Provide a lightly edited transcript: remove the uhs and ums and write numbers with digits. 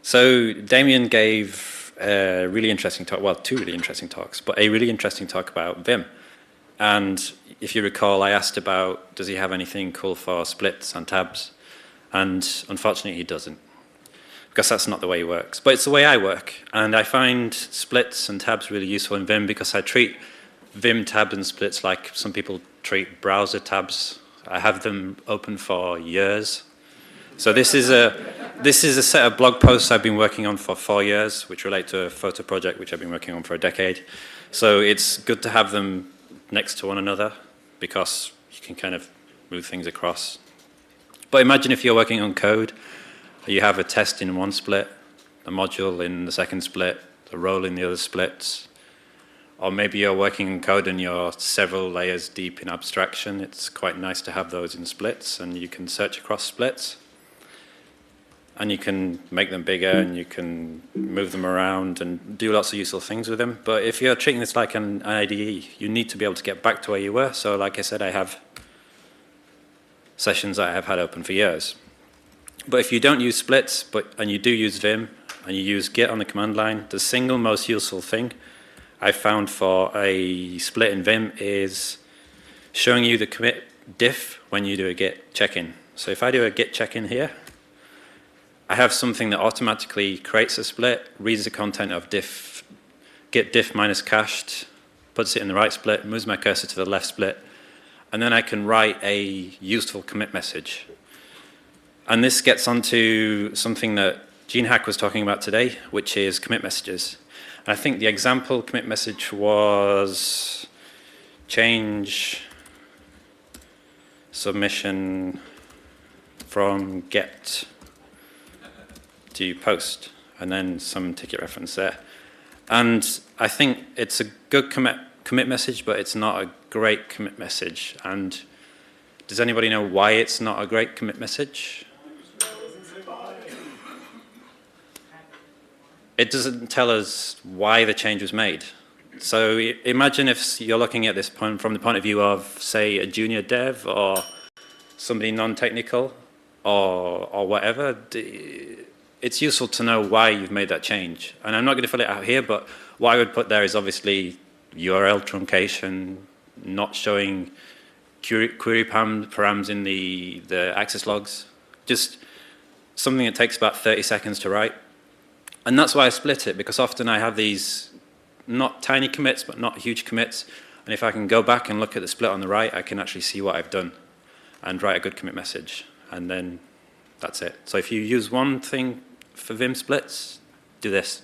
So Damien gave a really interesting talk, well, two really interesting talks, but a really interesting talk about Vim. And if you recall, I asked about, does he have anything cool for splits and tabs? And unfortunately, he doesn't, because that's not the way he works. But it's the way I work. And I find splits and tabs really useful in Vim because I treat Vim tabs and splits like some people treat browser tabs. I have them open for years. So this is a set of blog posts I've been working on for 4 years, which relate to a photo project which I've been working on for a decade. So it's good to have them next to one another because you can kind of move things across. But imagine if you're working on code, you have a test in one split, a module in the second split, a role in the other splits. Or maybe you're working in code and you're several layers deep in abstraction. It's quite nice to have those in splits, and you can search across splits. And you can make them bigger, and you can move them around and do lots of useful things with them. But if you're treating this like an IDE, you need to be able to get back to where you were. So like I said, I have sessions that I have had open for years. But if you don't use splits, and you do use Vim, and you use Git on the command line, the single most useful thing I found for a split in Vim is showing you the commit diff when you do a Git check-in. So if I do a Git check-in here, I have something that automatically creates a split, reads the content of diff, git diff minus cached, puts it in the right split, moves my cursor to the left split, and then I can write a useful commit message. And this gets onto something that Gene Hack was talking about today, which is commit messages. And I think the example commit message was change submission from get to post, and then some ticket reference there. And I think it's a good commit message, but it's not a great commit message. And does anybody know why it's not a great commit message? It doesn't tell us why the change was made. So imagine if you're looking at this from the point of view of, say, a junior dev or somebody non-technical or whatever. It's useful to know why you've made that change. And I'm not going to fill it out here, but what I would put there is obviously URL truncation, not showing query params in the access logs. Just something that takes about 30 seconds to write. And that's why I split it, because often I have these not tiny commits, but not huge commits. And if I can go back and look at the split on the right, I can actually see what I've done and write a good commit message. And then that's it. So if you use one thing for Vim splits, do this.